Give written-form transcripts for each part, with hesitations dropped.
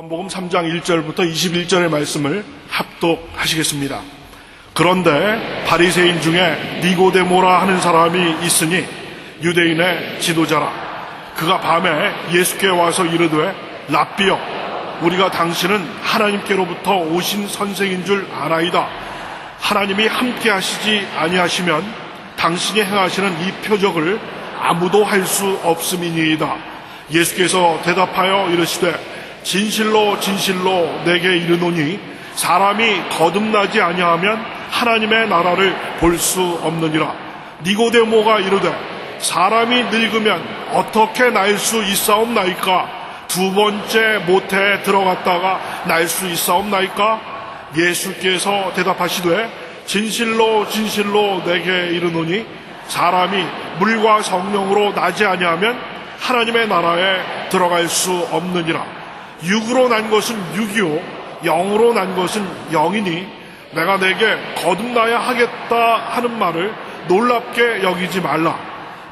요한복음 3장 1절부터 21절의 말씀을 합독하시겠습니다. 그런데 바리새인 중에 니고데모라 하는 사람이 있으니 유대인의 지도자라. 그가 밤에 예수께 와서 이르되 랍비여, 우리가 당신은 하나님께로부터 오신 선생인 줄 아나이다. 하나님이 함께 하시지 아니하시면 당신이 행하시는 이 표적을 아무도 할 수 없음이니이다. 예수께서 대답하여 이르시되 진실로 진실로 내게 이르노니 사람이 거듭나지 아니하면 하나님의 나라를 볼 수 없느니라. 니고데모가 이르되 사람이 늙으면 어떻게 날 수 있사옵나이까? 두 번째 모태에 들어갔다가 날 수 있사옵나이까? 예수께서 대답하시되 진실로 진실로 내게 이르노니 사람이 물과 성령으로 나지 아니하면 하나님의 나라에 들어갈 수 없느니라. 육으로 난 것은 육이요 영으로 난 것은 영이니 내가 내게 거듭나야 하겠다 하는 말을 놀랍게 여기지 말라.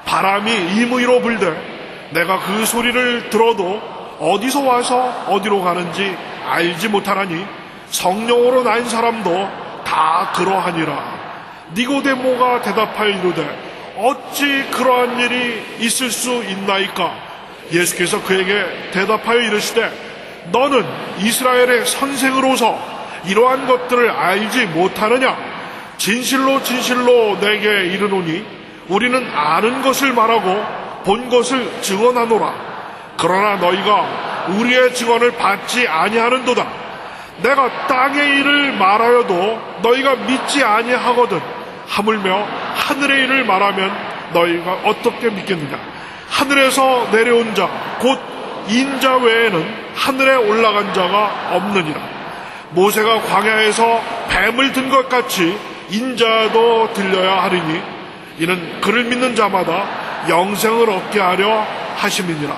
바람이 임의로 불되 내가 그 소리를 들어도 어디서 와서 어디로 가는지 알지 못하나니 성령으로 난 사람도 다 그러하니라. 니고데모가 대답하여 이르되 어찌 그러한 일이 있을 수 있나이까? 예수께서 그에게 대답하여 이르시되 너는 이스라엘의 선생으로서 이러한 것들을 알지 못하느냐? 진실로 진실로 내게 이르노니 우리는 아는 것을 말하고 본 것을 증언하노라. 그러나 너희가 우리의 증언을 받지 아니하는도다. 내가 땅의 일을 말하여도 너희가 믿지 아니하거든. 하물며 하늘의 일을 말하면 너희가 어떻게 믿겠느냐? 하늘에서 내려온 자 곧 인자 외에는 하늘에 올라간 자가 없느니라. 모세가 광야에서 뱀을 든 것 같이 인자도 들려야 하리니 이는 그를 믿는 자마다 영생을 얻게 하려 하심이니라.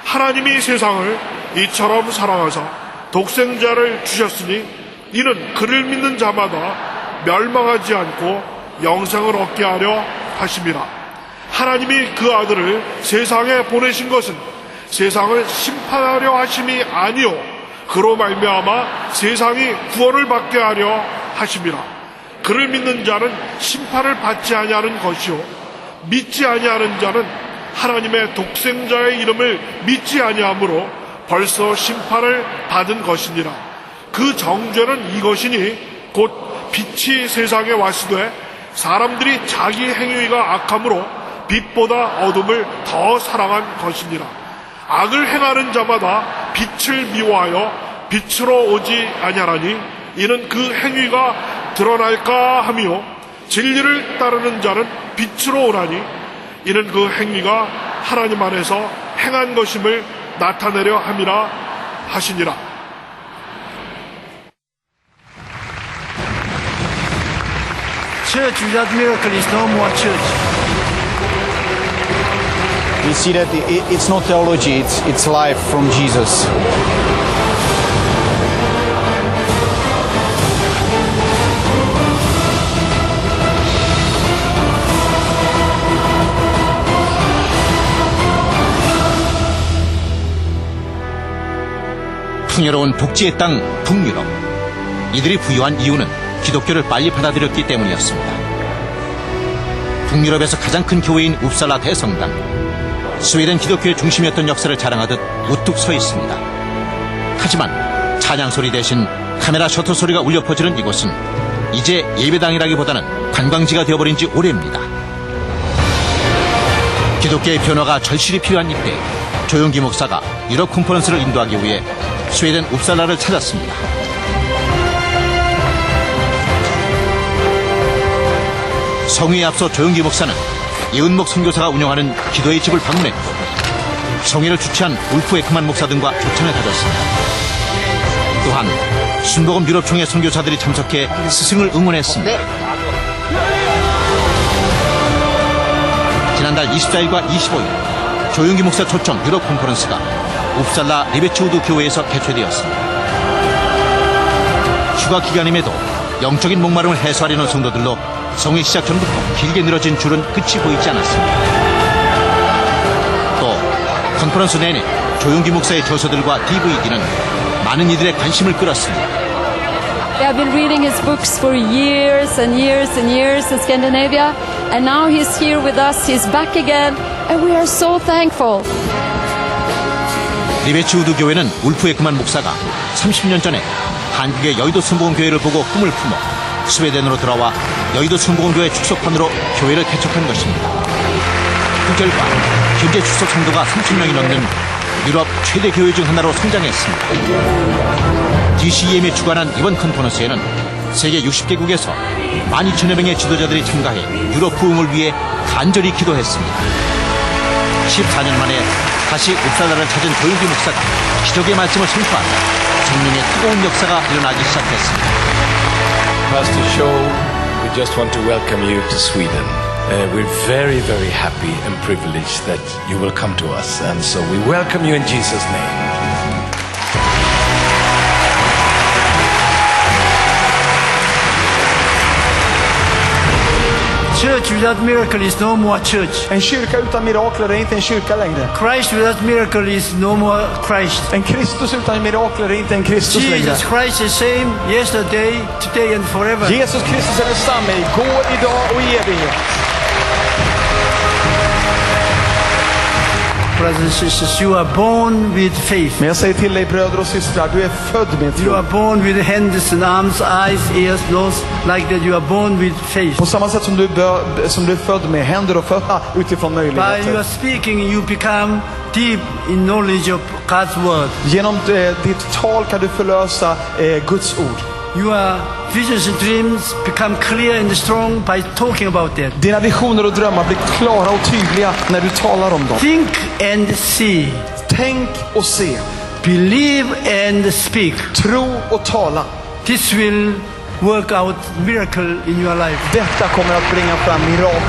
하나님이 세상을 이처럼 사랑하사 독생자를 주셨으니 이는 그를 믿는 자마다 멸망하지 않고 영생을 얻게 하려 하심이라. 하나님이 그 아들을 세상에 보내신 것은 세상을 심판하려 하심이 아니요 그로 말미암아 세상이 구원을 받게 하려 하심이라. 그를 믿는 자는 심판을 받지 아니하는 것이요 믿지 아니하는 자는 하나님의 독생자의 이름을 믿지 아니하므로 벌써 심판을 받은 것이니라. 그 정죄는 이것이니 곧 빛이 세상에 왔으되 사람들이 자기 행위가 악함으로 빛보다 어둠을 더 사랑한 것이니라. 악을 행하는 자마다 빛을 미워하여 빛으로 오지 아니하나니 이는 그 행위가 드러날까 하며 진리를 따르는 자는 빛으로 오나니 이는 그 행위가 하나님 안에서 행한 것임을 나타내려 함이라 하시니라. Church without miracle is no more church. We see that it's not theology, it's life from Jesus. 풍요로운 복지의 땅 북유럽. 이들이 부유한 이유는 기독교를 빨리 받아들였기 때문이었습니다. 북유럽에서 가장 큰 교회인 웁살라 대성당. 스웨덴 기독교의 중심이었던 역사를 자랑하듯 우뚝 서 있습니다. 하지만 찬양 소리 대신 카메라 셔터 소리가 울려 퍼지는 이곳은 이제 예배당이라기보다는 관광지가 되어버린 지 오래입니다. 기독교의 변화가 절실히 필요한 이때 조용기 목사가 유럽 컨퍼런스를 인도하기 위해 스웨덴 웁살라를 찾았습니다. 성회에 앞서 조용기 목사는 이은목 선교사가 운영하는 기도의 집을 방문했고 성회를 주최한 울프 에크만 목사 등과 교찬을 가졌습니다. 또한 순복음 유럽총회 선교사들이 참석해 스승을 응원했습니다. 지난달 24일과 25일 조용기 목사 초청 유럽 컨퍼런스가 웁살라 리베츠우드 교회에서 개최되었습니다. 휴가 기간임에도 영적인 목마름을 해소하려는 성도들로 성회 시작 전부터 길게 늘어진 줄은 끝이 보이지 않았습니다. 또 컨퍼런스 내내 조용기 목사의 저서들과 DVD는 많은 이들의 관심을 끌었습니다. They have been reading his books for years and years and years in Scandinavia, and now he's here with us, he's back again, and we are so thankful. 리베츠우드 교회는 울프 에크만 목사가 30년 전에 한국의 여의도 순복음교회를 보고 꿈을 품어 스웨덴으로 돌아와 여의도 순복음교회 축소판으로 교회를 개척한 것입니다. 그 결과 현재 축소 성도가 30명이 넘는 유럽 최대 교회 중 하나로 성장했습니다. DCEM이 주관한 이번 컨퍼런스에는 세계 60개국에서 12,000여 명의 지도자들이 참가해 유럽 부흥을 위해 간절히 기도했습니다. 14년 만에 다시 읍사다를 찾은 조용기 목사가 기적의 말씀을 선포하며 생명의 뜨거운 역사가 일어나기 시작했습니다. Pastor Show, we just want to welcome you to Sweden. We're very, very happy and privileged that you will come to us, and so we welcome you in Jesus' name. Church without miracle is no more church. En kyrka utan mirakler är inte en kyrka längre. Christ without miracle is no more Christ. En Kristus utan mirakler är inte en Kristus längre. Jesus Christ is the same yesterday, today and forever. Jesus Kristus är densamma igår, idag och i evighet. Brothers and sisters, you are born with faith. Men jag säger till dig bröder och systrar, du är född med You are tro. born with hands and arms, eyes, ears, nose, like that you are born with faith. På samma sätt som du är född med händer och fötter utifrån By your möjligheter. speaking, you become deep in knowledge of God's word. Genom ditt tal kan du förlösa Guds ord. Your visions and dreams become clear and strong by talking about that. Dina visioner och drömmar blir klara och tydliga när du talar om dem. Think and see. Tänk och se. Believe and speak. Tro och tala. This will work out miracle in your life. Detta kommer att bringa fram mirakel.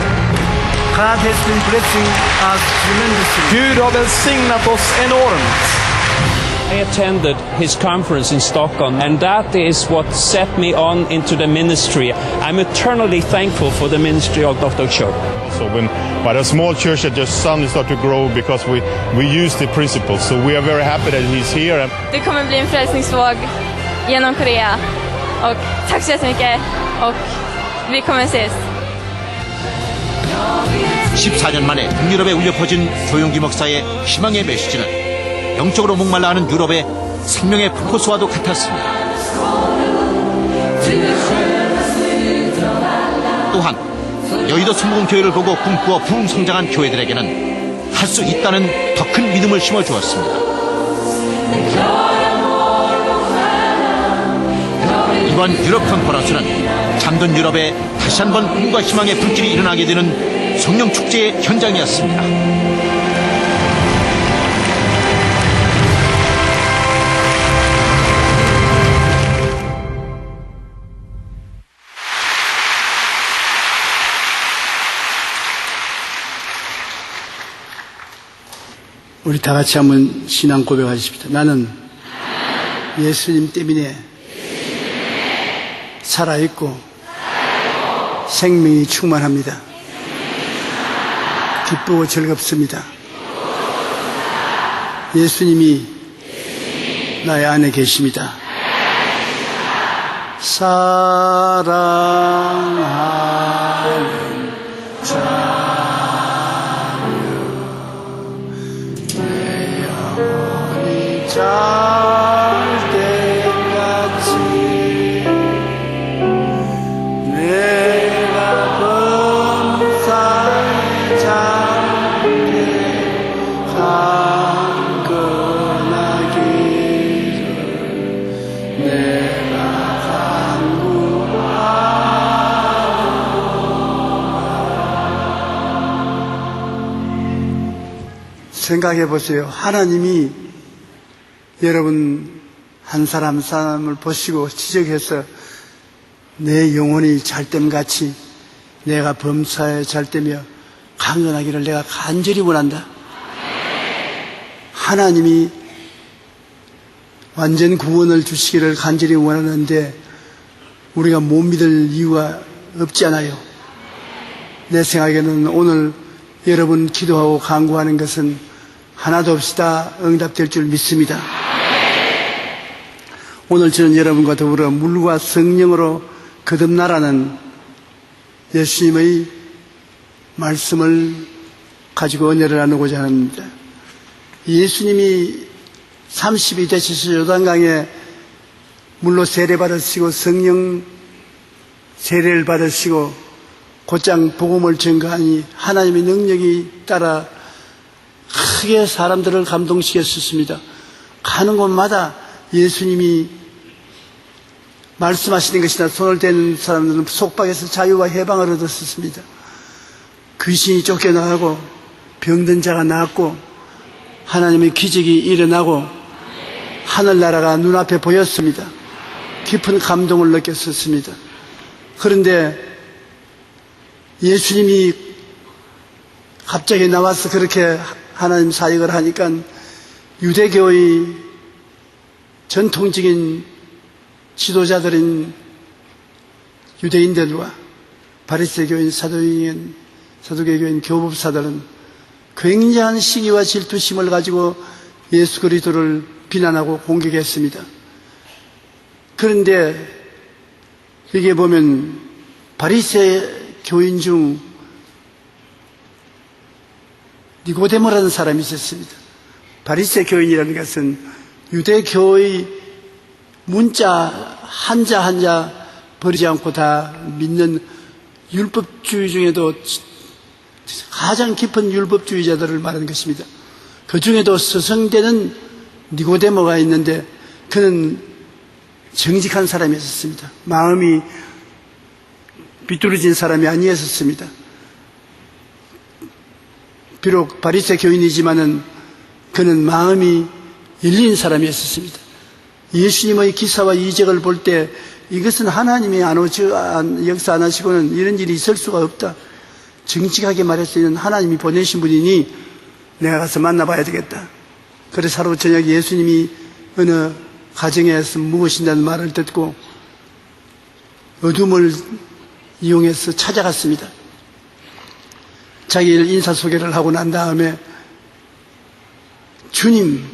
God has been blessing us tremendously. Gud har välsignat oss enormt. I attended his conference in Stockholm, and that is what set me on into the ministry. I'm eternally thankful for the ministry of Dr. Cho. So but a small church that just suddenly start to grow because we use the principles. So we are very happy that he's here. Det kommer bli en frälsningsvåg genom Korea. Och tack så jättemycket. Och vi kommer ses. 14년 만에 북유럽에 울려 퍼진 조용기 목사의 희망의 메시지는 영적으로 목말라하는 유럽의 생명의 폭포수와도 같았습니다. 또한 여의도 순복음교회를 보고 꿈꾸어 부흥 성장한 교회들에게는 할 수 있다는 더 큰 믿음을 심어주었습니다. 이번 유럽 컨퍼런스는 잠든 유럽에 다시 한번 꿈과 희망의 불길이 일어나게 되는 성령 축제의 현장이었습니다. 우리 다 같이 한번 신앙 고백하십시다. 나는 예수님 때문에 살아있고 생명이 충만합니다. 기쁘고 즐겁습니다. 예수님이 나의 안에 계십니다. 사랑하는 자 잘때같이 내가 범사에 잠게 강건하기를 내가 간구하노라. 생각해 보세요. 하나님이 여러분 한 사람 한 사람을 보시고 지적해서 내 영혼이 잘됨같이 내가 범사에 잘되며 강건하기를 내가 간절히 원한다. 하나님이 완전 구원을 주시기를 간절히 원하는데 우리가 못 믿을 이유가 없지 않아요. 내 생각에는 오늘 여러분 기도하고 간구하는 것은 하나도 없이 다 응답될 줄 믿습니다. 오늘 저는 여러분과 더불어 물과 성령으로 거듭나라는 예수님의 말씀을 가지고 은혜를 나누고자 합니다. 예수님이 30이 되셔서 요단강에 물로 세례받으시고 성령 세례를 받으시고 곧장 복음을 전가하니 하나님의 능력이 따라 크게 사람들을 감동시켰습니다. 가는 곳마다 예수님이 말씀하시는 것이나 손을 대는 사람들은 속박에서 자유와 해방을 얻었습니다. 귀신이 쫓겨나가고 병든 자가 나았고 하나님의 기적이 일어나고 하늘나라가 눈앞에 보였습니다. 깊은 감동을 느꼈었습니다. 그런데 예수님이 갑자기 나와서 그렇게 하나님 사역을 하니까 유대교의 전통적인 지도자들인 유대인들과 바리새교인, 사두개교인, 교법사들은 굉장한 시기와 질투심을 가지고 예수 그리스도를 비난하고 공격했습니다. 그런데 여기에 보면 바리새 교인 중 니고데모라는 사람이 있었습니다. 바리새 교인이라는 것은 유대교의 문자 한자 한자 버리지 않고 다 믿는 율법주의 중에도 가장 깊은 율법주의자들을 말하는 것입니다. 그 중에도 서성되는 니고데모가 있는데 그는 정직한 사람이었습니다. 마음이 비뚤어진 사람이 아니었습니다. 비록 바리새 교인이지만은 그는 마음이 열린 사람이었습니다. 예수님의 기사와 이적을 볼 때 이것은 하나님이 역사 안 하시고는 이런 일이 있을 수가 없다. 정직하게 말했을 하나님이 보내신 분이니 내가 가서 만나봐야 되겠다. 그래서 하루 저녁 예수님이 어느 가정에서 묵으신다는 말을 듣고 어둠을 이용해서 찾아갔습니다. 자기를 인사소개를 하고 난 다음에 주님,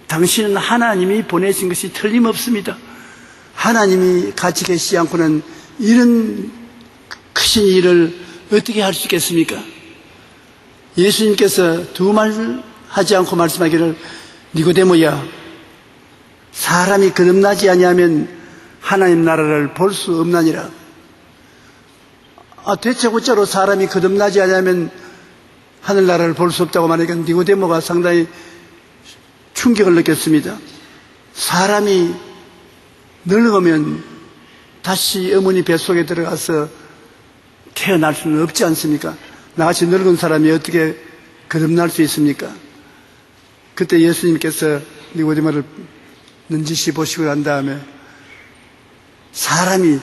당신은 하나님이 보내신 것이 틀림없습니다. 하나님이 같이 계시지 않고는 이런 크신 일을 어떻게 할 수 있겠습니까? 예수님께서 두 말 하지 않고 말씀하기를 니고데모야, 사람이 거듭나지 아니하면 하나님 나라를 볼 수 없나니라. 대체고짜로 사람이 거듭나지 아니하면 하늘나라를 볼 수 없다고 말하니까 니고데모가 상당히 충격을 느꼈습니다. 사람이 늙으면 다시 어머니 뱃속에 들어가서 태어날 수는 없지 않습니까? 나같이 늙은 사람이 어떻게 거듭날 수 있습니까? 그때 예수님께서 니고데모를 눈짓이 보시고 난 다음에 사람이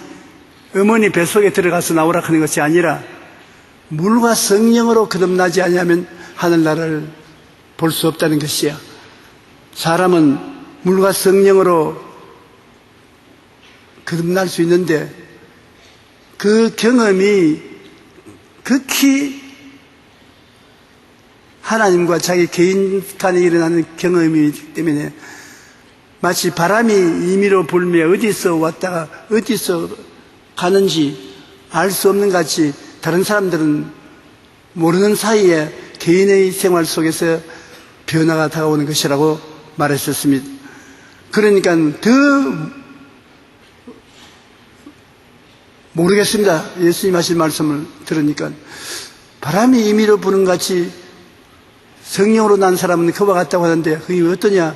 어머니 뱃속에 들어가서 나오라 하는 것이 아니라 물과 성령으로 거듭나지 아니하면 하늘나라를 볼 수 없다는 것이야. 사람은 물과 성령으로 거듭날 수 있는데 그 경험이 극히 하나님과 자기 개인 간에 일어나는 경험이기 때문에 마치 바람이 임의로 불며 어디서 왔다가 어디서 가는지 알 수 없는 같이 다른 사람들은 모르는 사이에 개인의 생활 속에서 변화가 다가오는 것이라고 말했었습니다. 그러니까 더 모르겠습니다. 예수님 하신 말씀을 들으니까 바람이 임의로 부는 같이 성령으로 난 사람은 그와 같다고 하는데 그게 어떠냐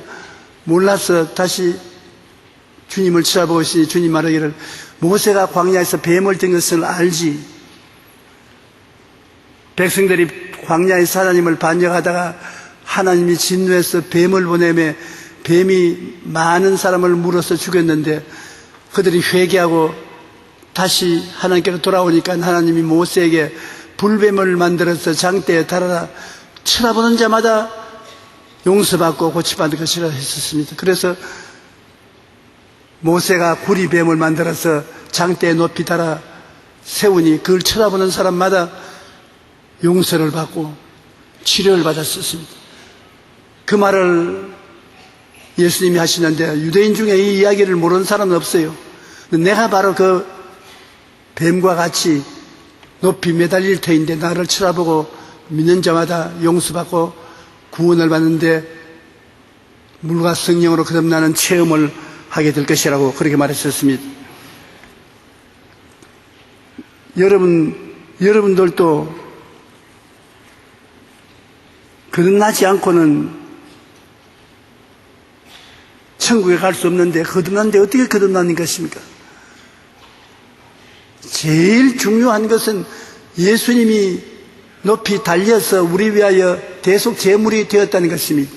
몰라서 다시 주님을 쳐다보시니 주님 말하기를 모세가 광야에서 뱀을 든 것을 알지. 백성들이 광야에서 하나님을 반역하다가 하나님이 진노해서 뱀을 보내며 뱀이 많은 사람을 물어서 죽였는데 그들이 회개하고 다시 하나님께로 돌아오니까 하나님이 모세에게 불뱀을 만들어서 장대에 달아라 쳐다보는 자마다 용서받고 고침받는 것이라 했었습니다. 그래서 모세가 구리뱀을 만들어서 장대에 높이 달아 세우니 그걸 쳐다보는 사람마다 용서를 받고 치료를 받았었습니다. 그 말을 예수님이 하시는데 유대인 중에 이 이야기를 모르는 사람은 없어요. 내가 바로 그 뱀과 같이 높이 매달릴 터인데 나를 쳐다보고 믿는 자마다 용서받고 구원을 받는데 물과 성령으로 거듭나는 체험을 하게 될 것이라고 그렇게 말했었습니다. 여러분들도 거듭나지 않고는 천국에 갈 수 없는데 거듭났는데 어떻게 거듭나는 것입니까? 제일 중요한 것은 예수님이 높이 달려서 우리 위하여 대속 제물이 되었다는 것입니다.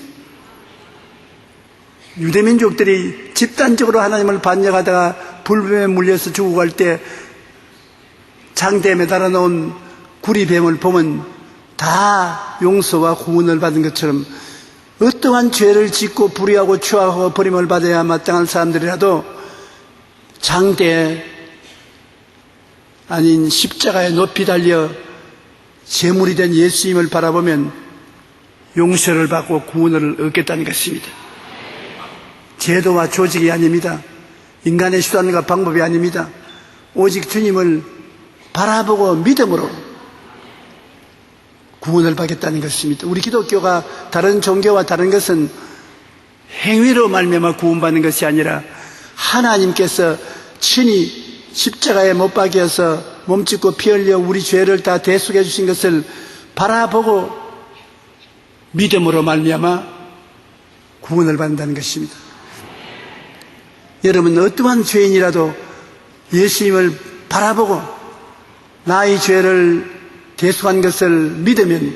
유대민족들이 집단적으로 하나님을 반역하다가 불뱀에 물려서 죽어갈 때 장대에 매달아 놓은 구리뱀을 보면 다 용서와 구원을 받은 것처럼 어떠한 죄를 짓고 불의하고 추악하고 버림을 받아야 마땅한 사람들이라도 장대에 아닌 십자가에 높이 달려 제물이 된 예수님을 바라보면 용서를 받고 구원을 얻겠다는 것입니다. 제도와 조직이 아닙니다. 인간의 수단과 방법이 아닙니다. 오직 주님을 바라보고 믿음으로 구원을 받겠다는 것입니다. 우리 기독교가 다른 종교와 다른 것은 행위로 말미암아 구원받는 것이 아니라 하나님께서 친히 십자가에 못 박여서 몸짓고 피 흘려 우리 죄를 다 대속해 주신 것을 바라보고 믿음으로 말미암아 구원을 받는다는 것입니다. 여러분 어떠한 죄인이라도 예수님을 바라보고 나의 죄를 대속한 것을 믿으면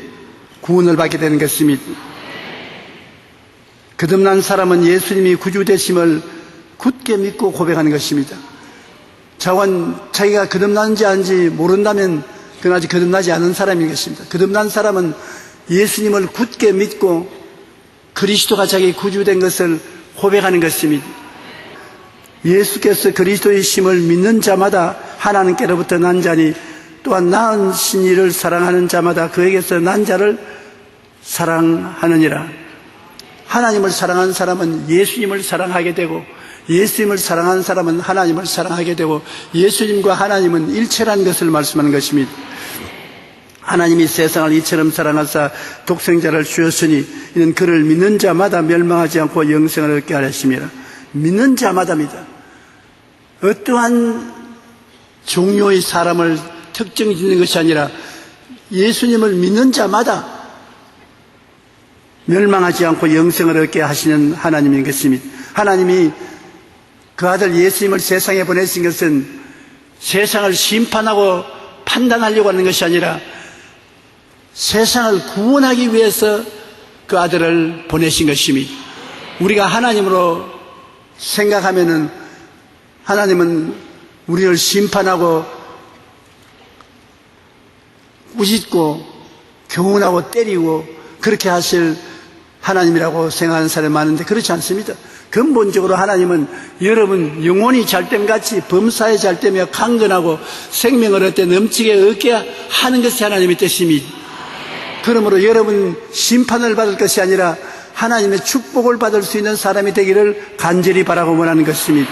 구원을 받게 되는 것입니다. 거듭난 사람은 예수님이 구주 되심을 굳게 믿고 고백하는 것입니다. 자기가 거듭난지 아닌지 모른다면 그건 아직 거듭나지 않은 사람인 것입니다. 거듭난 사람은 예수님을 굳게 믿고 그리스도가 자기 구주된 것을 고백하는 것입니다. 예수께서 그리스도의 심을 믿는 자마다 하나님께로부터 난 자니 또한 낳은 신이를 사랑하는 자마다 그에게서 난 자를 사랑하느니라. 하나님을 사랑하는 사람은 예수님을 사랑하게 되고 예수님을 사랑하는 사람은 하나님을 사랑하게 되고 예수님과 하나님은 일체라는 것을 말씀하는 것입니다. 하나님이 세상을 이처럼 사랑하사 독생자를 주었으니 이는 그를 믿는 자마다 멸망하지 않고 영생을 얻게 하였습니다. 믿는 자마다입니다. 어떠한 종류의 사람을 특정 짓는 것이 아니라 예수님을 믿는 자마다 멸망하지 않고 영생을 얻게 하시는 하나님인 것입니다. 하나님이 그 아들 예수님을 세상에 보내신 것은 세상을 심판하고 판단하려고 하는 것이 아니라 세상을 구원하기 위해서 그 아들을 보내신 것입니다. 우리가 하나님으로 생각하면은 하나님은 우리를 심판하고 꾸짖고 교훈하고 때리고 그렇게 하실 하나님이라고 생각하는 사람이 많은데 그렇지 않습니다. 근본적으로 하나님은 여러분 영혼이 잘됨같이 범사에 잘되며 강건하고 생명을 얻되 넘치게 얻게 하는 것이 하나님의 뜻입니다. 그러므로 여러분 심판을 받을 것이 아니라 하나님의 축복을 받을 수 있는 사람이 되기를 간절히 바라고 원하는 것입니다.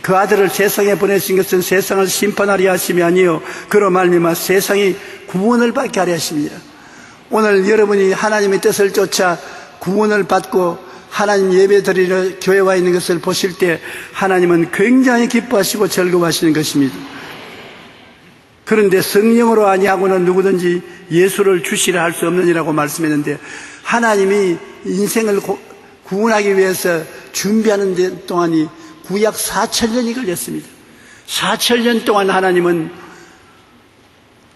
그 아들을 세상에 보내신 것은 세상을 심판하려 하심이 아니요 그로 말미암아 세상이 구원을 받게 하려 하십니다. 오늘 여러분이 하나님의 뜻을 쫓아 구원을 받고 하나님 예배드리러 교회 와 있는 것을 보실 때 하나님은 굉장히 기뻐하시고 즐거워하시는 것입니다. 그런데 성령으로 아니하고는 누구든지 예수를 주시라 할 수 없느니라고 말씀했는데 하나님이 인생을 구원하기 위해서 준비하는 데 동안이 구약 4,000년이 걸렸습니다. 4,000년 동안 하나님은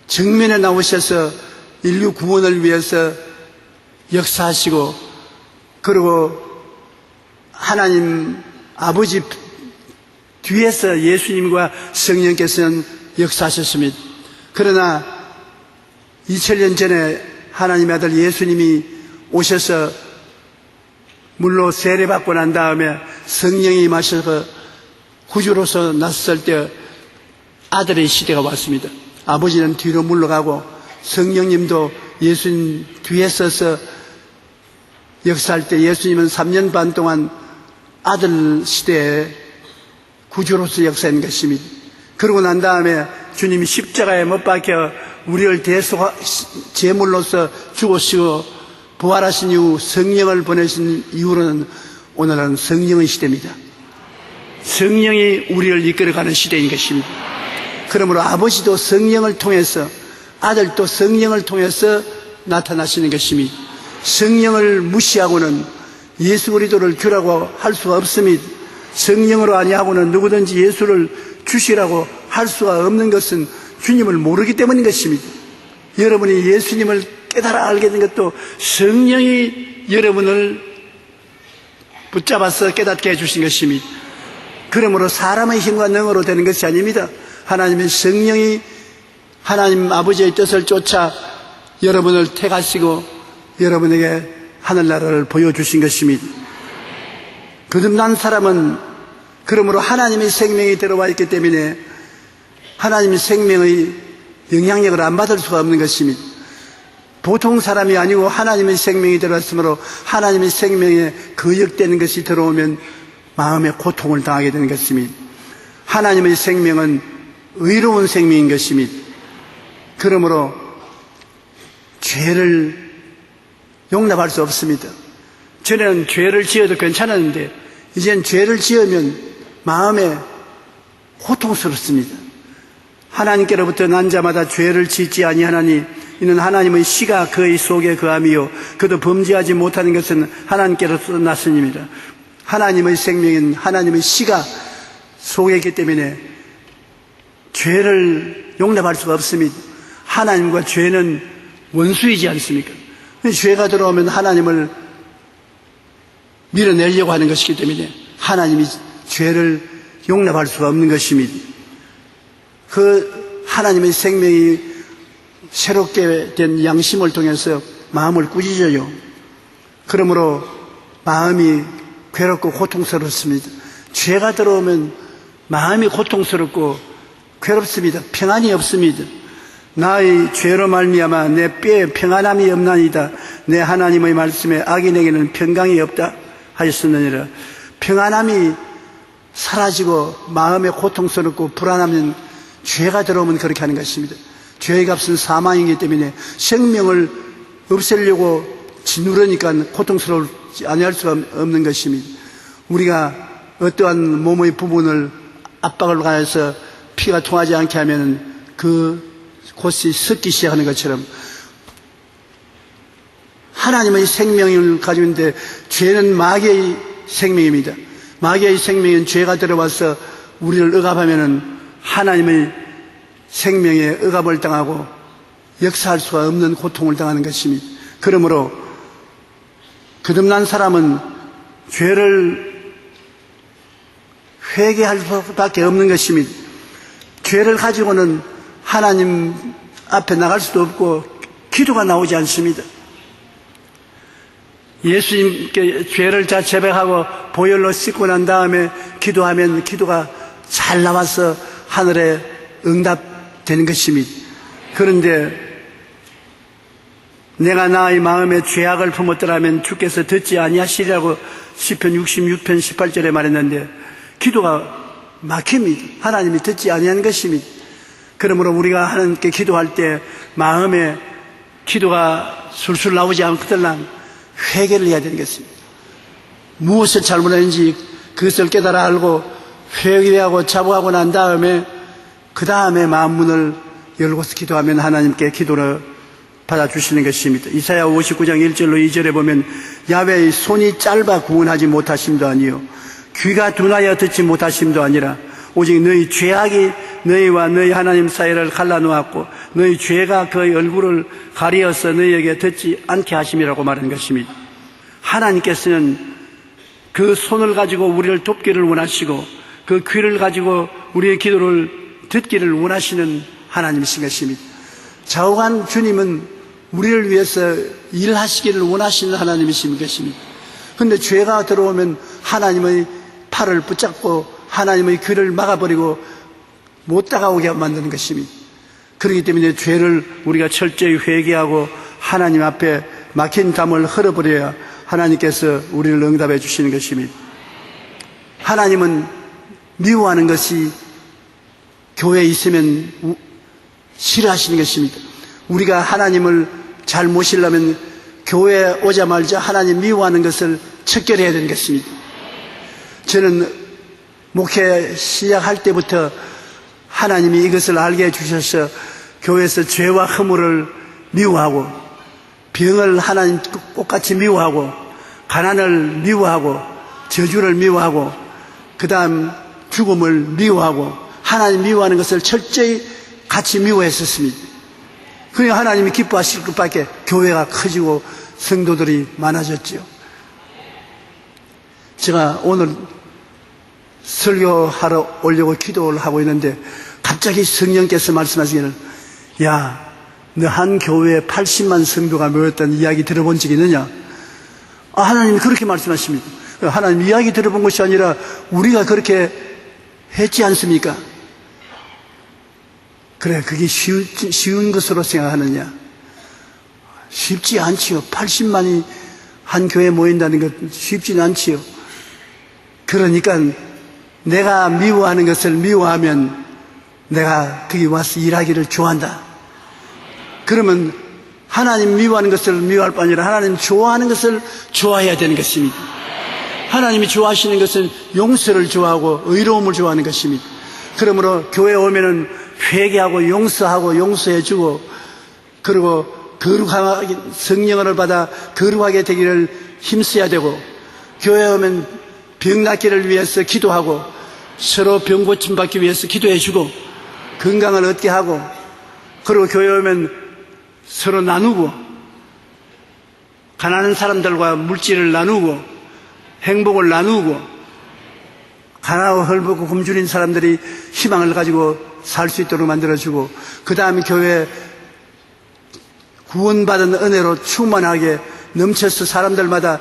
정면에 나오셔서 인류 구원을 위해서 역사하시고 그리고 하나님 아버지 뒤에서 예수님과 성령께서는 역사하셨습니다. 그러나 2000년 전에 하나님의 아들 예수님이 오셔서 물로 세례받고 난 다음에 성령이 임하셔서 구주로서 나섰을 때 아들의 시대가 왔습니다. 아버지는 뒤로 물러가고 성령님도 예수님 뒤에 서서 역사할 때 예수님은 3년 반 동안 아들 시대에 구주로서 역사한 것입니다. 그러고 난 다음에 주님이 십자가에 못 박혀 우리를 제물로서 죽으시고 부활하신 이후 성령을 보내신 이후로는 오늘은 성령의 시대입니다. 성령이 우리를 이끌어가는 시대인 것입니다. 그러므로 아버지도 성령을 통해서, 아들도 성령을 통해서 나타나시는 것입니다. 성령을 무시하고는 예수 그리스도를 주라고 할 수가 없습니다. 성령으로 아니하고는 누구든지 예수를 주시라고 할 수가 없는 것은 주님을 모르기 때문인 것입니다. 여러분이 예수님을 깨달아 알게 된 것도 성령이 여러분을 붙잡아서 깨닫게 해주신 것입니다. 그러므로 사람의 힘과 능으로 되는 것이 아닙니다. 하나님의 성령이 하나님 아버지의 뜻을 쫓아 여러분을 택하시고 여러분에게 하늘나라를 보여주신 것입니다. 거듭난 사람은 그러므로 하나님의 생명이 들어와 있기 때문에 하나님의 생명의 영향력을 안 받을 수가 없는 것입니다. 보통 사람이 아니고 하나님의 생명이 들어왔으므로 하나님의 생명에 거역되는 것이 들어오면 마음에 고통을 당하게 되는 것입니다. 하나님의 생명은 의로운 생명인 것입니다. 그러므로 죄를 용납할 수 없습니다. 전에는 죄를 지어도 괜찮았는데 이제는 죄를 지으면 마음에 고통스럽습니다. 하나님께로부터 난 자마다 죄를 짓지 아니하나니 이는 하나님의 씨가 그의 속에 거함이요 그도 범죄하지 못하는 것은 하나님께로서 났으니라. 하나님의 생명인 하나님의 씨가 속에 있기 때문에 죄를 용납할 수가 없습니다. 하나님과 죄는 원수이지 않습니까? 죄가 들어오면 하나님을 밀어내려고 하는 것이기 때문에 하나님이 죄를 용납할 수가 없는 것입니다. 그 하나님의 생명이 새롭게 된 양심을 통해서 마음을 꾸짖어요. 그러므로 마음이 괴롭고 고통스럽습니다. 죄가 들어오면 마음이 고통스럽고 괴롭습니다. 평안이 없습니다. 나의 죄로 말미암아 내 뼈에 평안함이 없나이다. 내 하나님의 말씀에 악인에게는 평강이 없다 하였으느니라. 평안함이 사라지고 마음에 고통스럽고 불안하면 죄가 들어오면 그렇게 하는 것입니다. 죄의 값은 사망이기 때문에 생명을 없애려고 짓누르니까 고통스럽지 아니할 수가 없는 것입니다. 우리가 어떠한 몸의 부분을 압박을 가해서 피가 통하지 않게 하면 그 곳이 썩기 시작하는 것처럼 하나님의 생명을 가지고 있는데 죄는 마귀의 생명입니다. 마귀의 생명은 죄가 들어와서 우리를 억압하면 하나님의 생명에 억압을 당하고 역사할 수가 없는 고통을 당하는 것입니다. 그러므로 거듭난 사람은 죄를 회개할 수밖에 없는 것입니다. 죄를 가지고는 하나님 앞에 나갈 수도 없고 기도가 나오지 않습니다. 예수님께 죄를 다 제백하고 보혈로 씻고 난 다음에 기도하면 기도가 잘 나와서 하늘에 응답되는 것입니다. 그런데 내가 나의 마음에 죄악을 품었더라면 주께서 듣지 아니하시리라고 시편 66편 18절에 말했는데 기도가 막힙니다. 하나님이 듣지 아니하는 것입니다. 그러므로 우리가 하나님께 기도할 때 마음에 기도가 술술 나오지 않거든 회개를 해야 되는 것입니다. 무엇을 잘못했는지 그것을 깨달아 알고 회개하고 자복하고 난 다음에 그 다음에 마음문을 열고서 기도하면 하나님께 기도를 받아주시는 것입니다. 이사야 59장 1절로 2절에 보면 야훼의 손이 짧아 구원하지 못하심도 아니요 귀가 둔하여 듣지 못하심도 아니라 오직 너희 죄악이 너희와 너희 하나님 사이를 갈라놓았고 너희 죄가 그의 얼굴을 가리어서 너희에게 듣지 않게 하심이라고 말하는 것입니다. 하나님께서는 그 손을 가지고 우리를 돕기를 원하시고 그 귀를 가지고 우리의 기도를 듣기를 원하시는 하나님이신 것입니다. 좌우간 주님은 우리를 위해서 일하시기를 원하시는 하나님이신 것입니다. 그런데 죄가 들어오면 하나님의 팔을 붙잡고 하나님의 귀를 막아버리고 못 다가오게 만드는 것입니다. 그렇기 때문에 죄를 우리가 철저히 회개하고 하나님 앞에 막힌 담을 흘어버려야 하나님께서 우리를 응답해 주시는 것입니다. 하나님은 미워하는 것이 교회에 있으면 싫어하시는 것입니다. 우리가 하나님을 잘 모시려면 교회에 오자마자 하나님 미워하는 것을 척결해야 되는 것입니다. 저는 목회 시작할 때부터 하나님이 이것을 알게 해주셔서 교회에서 죄와 허물을 미워하고 병을 하나님 똑같이 미워하고 가난을 미워하고 저주를 미워하고 그 다음 죽음을 미워하고 하나님 미워하는 것을 철저히 같이 미워했었습니다. 그러니까 하나님이 기뻐하실 것밖에 교회가 커지고 성도들이 많아졌죠. 제가 오늘 설교하러 오려고 기도를 하고 있는데 갑자기 성령께서 말씀하시기를 야, 너 한 교회에 80만 성도가 모였다는 이야기 들어본 적이 있느냐? 하나님이 그렇게 말씀하십니다. 하나님 이야기 들어본 것이 아니라 우리가 그렇게 했지 않습니까? 그래, 그게 쉬운 것으로 생각하느냐? 쉽지 않지요. 80만이 한 교회에 모인다는 것 쉽지는 않지요. 그러니까 내가 미워하는 것을 미워하면 내가 거기 와서 일하기를 좋아한다. 그러면 하나님 미워하는 것을 미워할 뿐 아니라 하나님 좋아하는 것을 좋아해야 되는 것입니다. 하나님이 좋아하시는 것은 용서를 좋아하고 의로움을 좋아하는 것입니다. 그러므로 교회에 오면은 회개하고 용서하고 용서해주고 그리고 거룩하게 성령을 받아 거룩하게 되기를 힘써야 되고 교회에 오면 병 낫기를 위해서 기도하고 서로 병 고침 받기 위해서 기도해주고 건강을 얻게 하고 그리고 교회에 오면 서로 나누고 가난한 사람들과 물질을 나누고 행복을 나누고 가난하고 헐벗고 굶주린 사람들이 희망을 가지고 살 수 있도록 만들어주고 그 다음에 교회에 구원받은 은혜로 충만하게 넘쳐서 사람들마다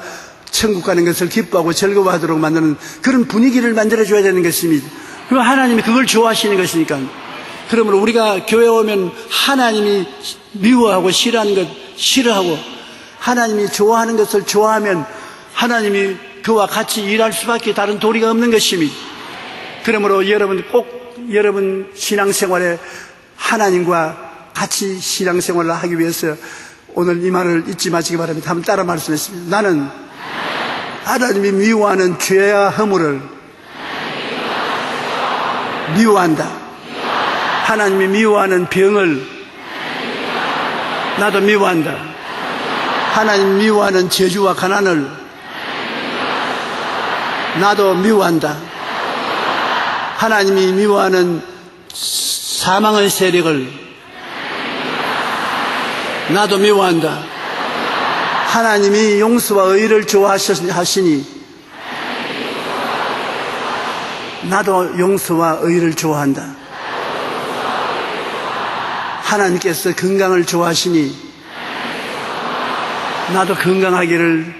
천국 가는 것을 기뻐하고 즐거워하도록 만드는 그런 분위기를 만들어줘야 되는 것입니다. 그럼 하나님이 그걸 좋아하시는 것이니까. 그러므로 우리가 교회에 오면 하나님이 미워하고 싫어하는 것 싫어하고 하나님이 좋아하는 것을 좋아하면 하나님이 그와 같이 일할 수밖에 다른 도리가 없는 것입니다. 그러므로 여러분 꼭 여러분 신앙생활에 하나님과 같이 신앙생활을 하기 위해서 오늘 이 말을 잊지 마시기 바랍니다. 한번 따라 말씀했습니다. 나는 하나님이 미워하는 죄와 허물을 미워한다. 하나님이 미워하는 병을 나도 미워한다. 하나님 미워하는 저주와 가난을 나도 미워한다. 하나님이 미워하는 사망의 세력을 나도 미워한다. 하나님이 용서와 의를 좋아하시니 나도 용서와 의를 좋아한다. 하나님께서 건강을 좋아하시니 나도 건강하기를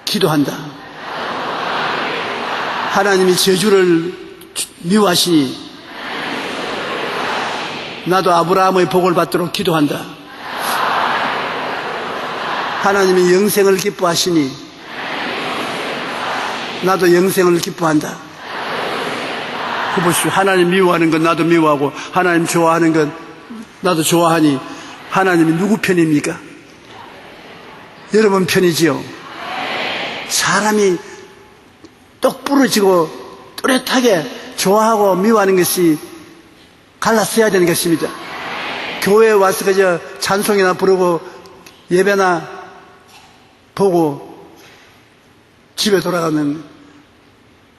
기도한다. 하나님이 저주를 미워하시니 나도 아브라함의 복을 받도록 기도한다. 하나님이 영생을 기뻐하시니 나도 영생을 기뻐한다. 그 보십시오. 하나님 미워하는 건 나도 미워하고 하나님 좋아하는 건 나도 좋아하니 하나님이 누구 편입니까? 여러분 편이지요. 사람이 똑 부러지고 뚜렷하게 좋아하고 미워하는 것이 갈라서야 되는 것입니다. 교회에 와서 그저 찬송이나 부르고 예배나 보고 집에 돌아가는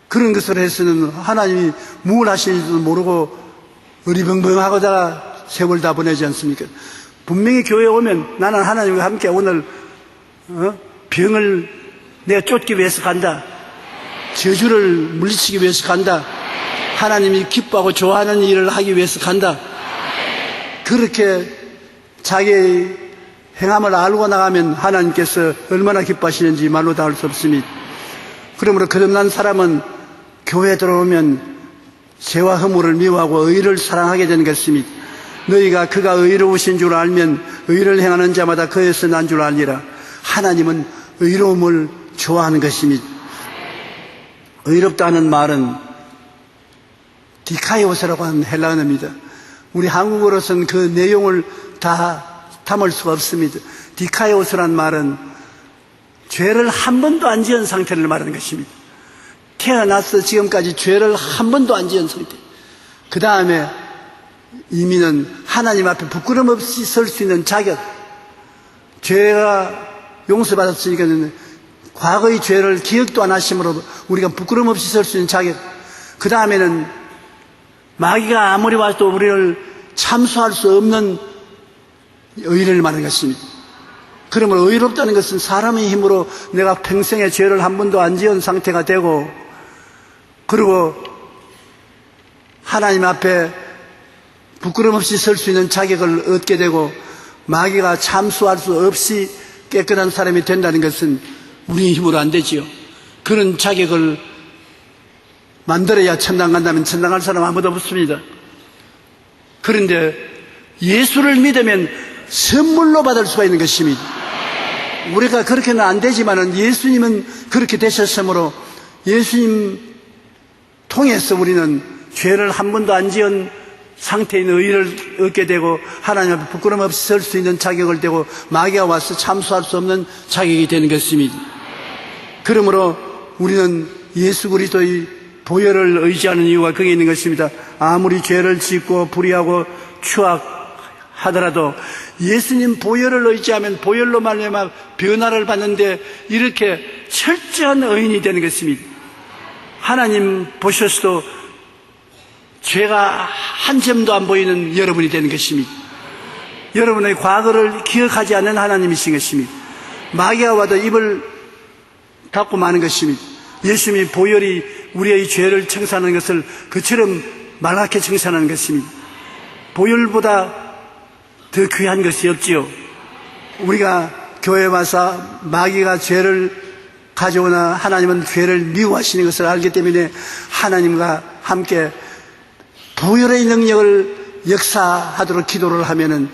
그런 것을 해서는 하나님이 뭘 하시는지도 모르고 어리벙벙하고다가 세월 다 보내지 않습니까? 분명히 교회에 오면 나는 하나님과 함께 오늘 병을 내가 쫓기 위해서 간다. 저주를 물리치기 위해서 간다. 하나님이 기뻐하고 좋아하는 일을 하기 위해서 간다. 그렇게 자기의 행함을 알고 나가면 하나님께서 얼마나 기뻐하시는지 말로 다 할 수 없습니다. 그러므로 거듭난 사람은 교회에 들어오면 죄와 허물을 미워하고 의를 사랑하게 되는 것입니다. 너희가 그가 의로우신 줄 알면 의를 행하는 자마다 그에서 난 줄 알리라. 하나님은 의로움을 좋아하는 것입니다. 의롭다는 말은 디카이오스라고 하는 헬라어입니다. 우리 한국어로서는 그 내용을 다 담을 수가 없습니다. 디카이오스라는 말은 죄를 한 번도 안 지은 상태를 말하는 것입니다. 태어나서 지금까지 죄를 한 번도 안 지은 상태. 그 다음에 이민은 하나님 앞에 부끄럼 없이 설 수 있는 자격. 죄가 용서받았으니까 과거의 죄를 기억도 안 하심으로 우리가 부끄럼 없이 설 수 있는 자격. 그 다음에는 마귀가 아무리 와도 우리를 참수할 수 없는 의를 말하는 것입니다. 그러므로 의롭다는 것은 사람의 힘으로 내가 평생에 죄를 한 번도 안 지은 상태가 되고, 그리고 하나님 앞에 부끄럼 없이 설 수 있는 자격을 얻게 되고, 마귀가 참수할 수 없이 깨끗한 사람이 된다는 것은 우리의 힘으로 안 되지요. 그런 자격을 만들어야 천당 간다면 천당 갈 사람 아무도 없습니다. 그런데 예수를 믿으면 선물로 받을 수가 있는 것입니다. 우리가 그렇게는 안 되지만은 예수님은 그렇게 되셨으므로 예수님 통해서 우리는 죄를 한 번도 안 지은 상태에 있는 의를 얻게 되고, 하나님 앞에 부끄럼 없이 설 수 있는 자격을 되고, 마귀가 와서 참수할 수 없는 자격이 되는 것입니다. 그러므로 우리는 예수 그리스도의 보혈을 의지하는 이유가 거기에 있는 것입니다. 아무리 죄를 짓고 불의하고 추악하더라도 예수님 보혈을 의지하면 보혈로 말미암아 변화를 받는데 이렇게 철저한 의인이 되는 것입니다. 하나님 보셔서도 죄가 한 점도 안 보이는 여러분이 되는 것입니다. 여러분의 과거를 기억하지 않는 하나님이신 것입니다. 마귀가 와도 입을 닫고 마는 것입니다. 예수님의 보혈이 우리의 죄를 청산하는 것을 그처럼 말갛게 청산하는 것입니다. 보혈보다 더 귀한 것이 없지요. 우리가 교회에 와서 마귀가 죄를 가져오나 하나님은 죄를 미워하시는 것을 알기 때문에 하나님과 함께 보혈의 능력을 역사하도록 기도를 하면은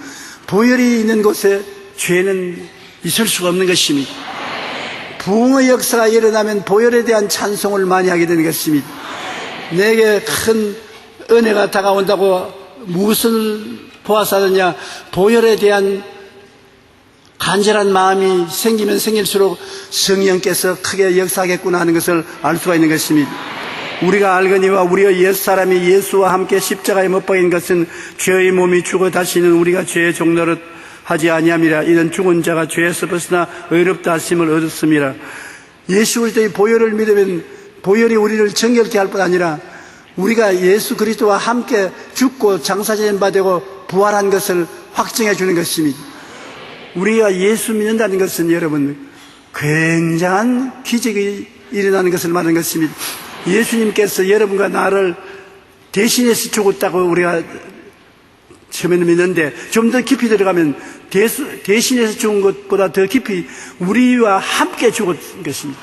보혈이 있는 곳에 죄는 있을 수가 없는 것입니다. 부흥의 역사가 일어나면 보혈에 대한 찬송을 많이 하게 되는 것입니다. 내게 큰 은혜가 다가온다고 무엇을 보아서 하느냐, 보혈에 대한 간절한 마음이 생기면 생길수록 성령께서 크게 역사하겠구나 하는 것을 알 수가 있는 것입니다. 우리가 알거니와 우리의 옛사람이 예수와 함께 십자가에 못 박인 것은 죄의 몸이 죽어 다시는 우리가 죄의 종노릇 하지 아니함이라. 이는 죽은 자가 죄에서 벗어나 의롭다 하심을 얻었습니다. 예수 그리스도의 보혈을 믿으면 보혈이 우리를 정결케 할 뿐 아니라 우리가 예수 그리스도와 함께 죽고 장사지는 바 되고 부활한 것을 확증해 주는 것입니다. 우리가 예수 믿는다는 것은 여러분 굉장한 기적이 일어나는 것을 말하는 것입니다. 예수님께서 여러분과 나를 대신해서 죽었다고 우리가 처음에는 믿는데, 좀 더 깊이 들어가면 대신해서 죽은 것보다 더 깊이 우리와 함께 죽은 것입니다.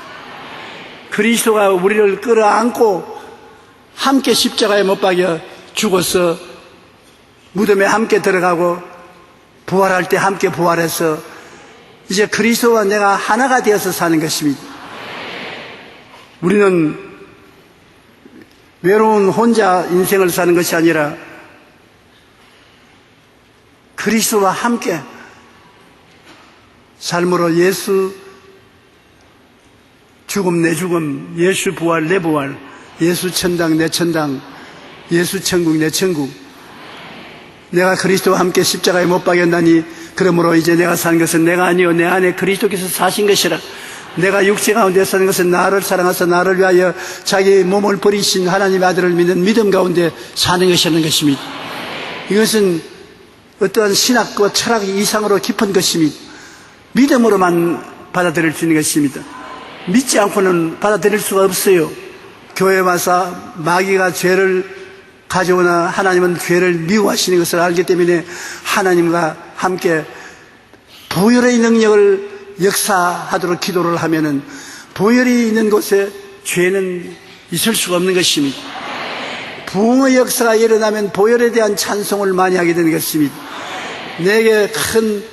그리스도가 우리를 끌어안고 함께 십자가에 못 박여 죽어서 무덤에 함께 들어가고 부활할 때 함께 부활해서 이제 그리스도와 내가 하나가 되어서 사는 것입니다. 우리는 외로운 혼자 인생을 사는 것이 아니라 그리스도와 함께 삶으로 예수 죽음 내 죽음, 예수 부활 내 부활, 예수 천당 내 천당, 예수 천국 내 천국. 내가 그리스도와 함께 십자가에 못 박였나니 그러므로 이제 내가 사는 것은 내가 아니요 내 안에 그리스도께서 사신 것이라. 내가 육체 가운데 사는 것은 나를 사랑하사 나를 위하여 자기 몸을 버리신 하나님의 아들을 믿는 믿음 가운데 사는 것이라는 것입니다. 이것은 어떠한 신학과 철학 이상으로 깊은 것입니다. 믿음으로만 받아들일 수 있는 것입니다. 믿지 않고는 받아들일 수가 없어요. 교회에 와서 마귀가 죄를 가져오나 하나님은 죄를 미워하시는 것을 알기 때문에 하나님과 함께 보혈의 능력을 역사하도록 기도를 하면은 보혈이 있는 곳에 죄는 있을 수가 없는 것입니다. 부흥의 역사가 일어나면 보혈에 대한 찬송을 많이 하게 되는 것입니다. 내게 큰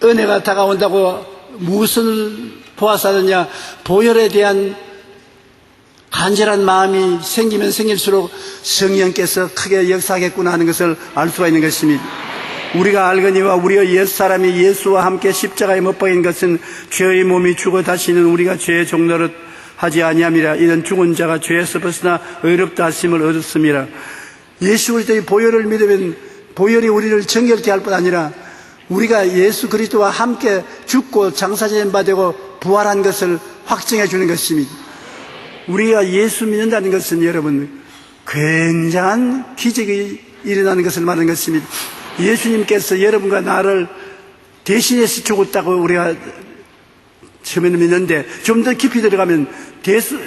은혜가 다가온다고 무엇을 보아사느냐, 보혈에 대한 간절한 마음이 생기면 생길수록 성령께서 크게 역사하겠구나 하는 것을 알 수가 있는 것입니다. 우리가 알거니와 우리의 옛사람이 예수와 함께 십자가에 못 박인 것은 죄의 몸이 죽어 다시는 우리가 죄의 종노릇 하지 아니함이라. 이는 죽은 자가 죄에서 벗어나 의롭다 하심을 얻었습니다. 예수 그리스도의 보혈을 믿으면 보혈이 우리를 정결케 할 뿐 아니라 우리가 예수 그리스도와 함께 죽고 장사된 바 되고 부활한 것을 확증해 주는 것입니다. 우리가 예수 믿는다는 것은 여러분 굉장한 기적이 일어나는 것을 말하는 것입니다. 예수님께서 여러분과 나를 대신해서 죽었다고 우리가 처음에는 믿는데 좀 더 깊이 들어가면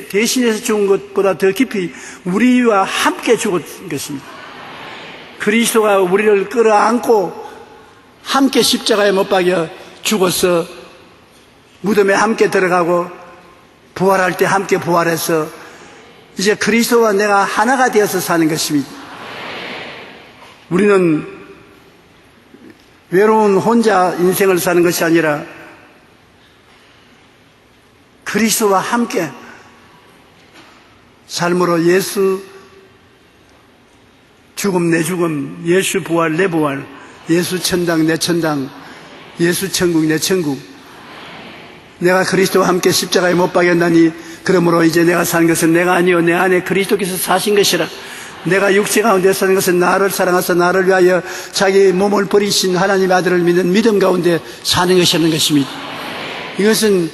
대신해서 죽은 것보다 더 깊이 우리와 함께 죽은 것입니다. 그리스도가 우리를 끌어안고 함께 십자가에 못 박여 죽어서 무덤에 함께 들어가고 부활할 때 함께 부활해서 이제 그리스도와 내가 하나가 되어서 사는 것입니다. 우리는 외로운 혼자 인생을 사는 것이 아니라 그리스도와 함께 삶으로 예수 죽음 내 죽음, 예수 부활 내 부활, 예수 천당 내 천당, 예수 천국 내 천국. 내가 그리스도와 함께 십자가에 못 박였나니 그러므로 이제 내가 사는 것은 내가 아니요 내 안에 그리스도께서 사신 것이라. 내가 육체 가운데 사는 것은 나를 사랑하사 나를 위하여 자기 몸을 버리신 하나님의 아들을 믿는 믿음 가운데 사는 것이라는 것입니다. 이것은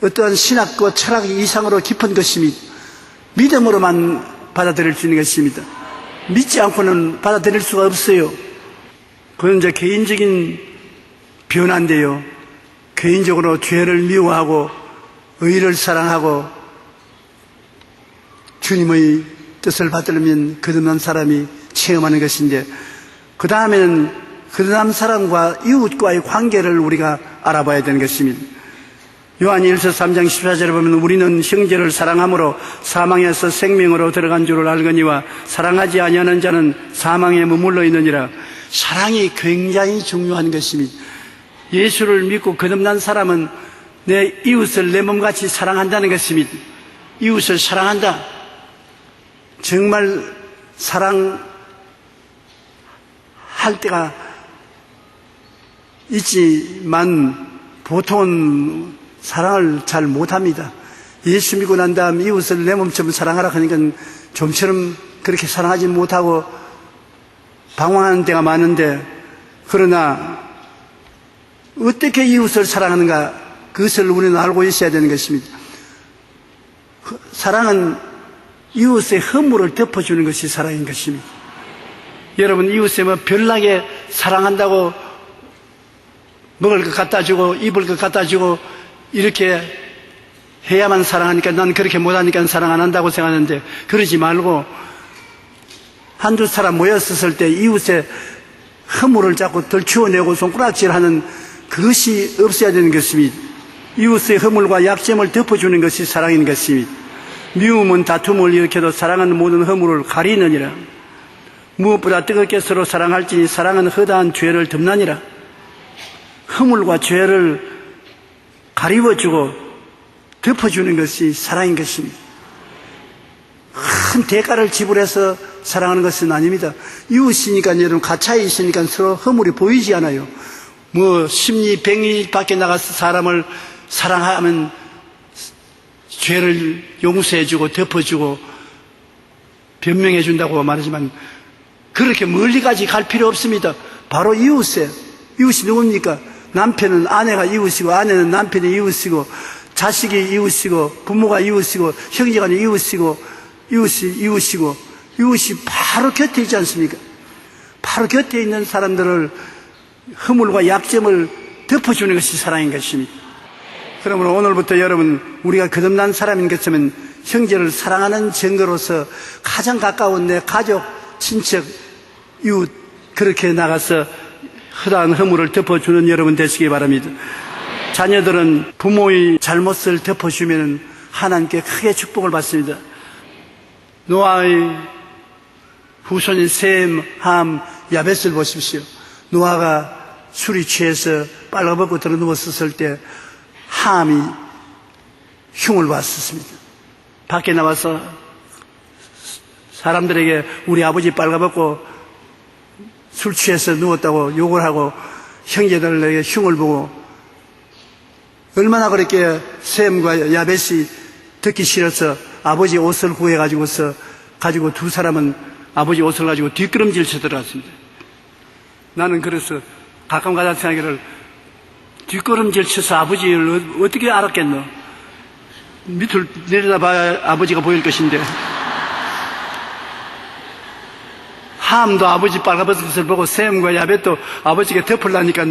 어떠한 신학과 철학 이상으로 깊은 것입니다. 믿음으로만 받아들일 수 있는 것입니다. 믿지 않고는 받아들일 수가 없어요. 그건 이제 개인적인 변화인데요. 개인적으로 죄를 미워하고 의를 사랑하고 주님의 뜻을 받들면 거듭난 사람이 체험하는 것인데, 그 다음에는 거듭난 사람과 이웃과의 관계를 우리가 알아봐야 되는 것입니다. 요한일서 3장 14절에 보면 우리는 형제를 사랑함으로 사망에서 생명으로 들어간 줄을 알거니와 사랑하지 아니하는 자는 사망에 머물러 있느니라. 사랑이 굉장히 중요한 것입니다. 예수를 믿고 거듭난 사람은 내 이웃을 내 몸같이 사랑한다는 것입니다. 이웃을 사랑한다. 정말 사랑할 때가 있지만 보통은 사랑을 잘 못합니다. 예수 믿고 난 다음 이웃을 내 몸처럼 사랑하라 하니까 좀처럼 그렇게 사랑하지 못하고 방황하는 때가 많은데, 그러나 어떻게 이웃을 사랑하는가, 그것을 우리는 알고 있어야 되는 것입니다. 사랑은 이웃의 허물을 덮어주는 것이 사랑인 것입니다. 여러분, 이웃에 뭐 별나게 사랑한다고 먹을 것 갖다 주고 입을 것 갖다 주고 이렇게 해야만 사랑하니까, 난 그렇게 못하니까 사랑 안 한다고 생각하는데, 그러지 말고 한두 사람 모였을 때 이웃의 허물을 자꾸 덜치워내고 손가락질하는 그것이 없어야 되는 것입니다. 이웃의 허물과 약점을 덮어주는 것이 사랑인 것입니다. 미움은 다툼을 일으켜도 사랑은 모든 허물을 가리느니라. 무엇보다 뜨겁게 서로 사랑할지니 사랑은 허다한 죄를 덮나니라. 허물과 죄를 가리워주고 덮어주는 것이 사랑인 것입니다. 큰 대가를 지불해서 사랑하는 것은 아닙니다. 이웃이니까, 여러분, 가차에 있으니까 서로 허물이 보이지 않아요. 뭐 십리 백리 밖에 나가서 사람을 사랑하면 죄를 용서해주고 덮어주고 변명해준다고 말하지만 그렇게 멀리까지 갈 필요 없습니다. 바로 이웃에, 이웃이 누굽니까? 남편은 아내가 이웃이고, 아내는 남편이 이웃이고, 자식이 이웃이고, 부모가 이웃이고, 형제간이 이웃이고, 이웃이 바로 곁에 있지 않습니까? 바로 곁에 있는 사람들을 허물과 약점을 덮어주는 것이 사랑인 것입니다. 그러므로 오늘부터 여러분, 우리가 거듭난 사람인 것이면 형제를 사랑하는 증거로서 가장 가까운 내 가족, 친척, 이웃, 그렇게 나가서 허다한 허물을 덮어주는 여러분 되시기 바랍니다. 자녀들은 부모의 잘못을 덮어주면 하나님께 크게 축복을 받습니다. 노아의 후손인 셈, 함, 야벳을 보십시오. 노아가 술이 취해서 빨가벗고 들어 누웠었을 때 함이 흉을 봤었습니다. 밖에 나와서 사람들에게 우리 아버지 빨가벗고 술 취해서 누웠다고 욕을 하고 형제들에게 흉을 보고 얼마나 그렇게 셈과 야벳이 듣기 싫어서 아버지 옷을 구해가지고서 가지고 두 사람은 아버지 옷을 가지고 뒷걸음질 쳐 들어갔습니다. 나는 그래서 가끔 가다 생각하기를 뒷걸음질 쳐서 아버지를 어떻게 알았겠노? 밑을 내려다봐야 아버지가 보일 것인데 함도 아버지 빨가벗은 것을 보고 셈과 야벳도 아버지가 덮으려니까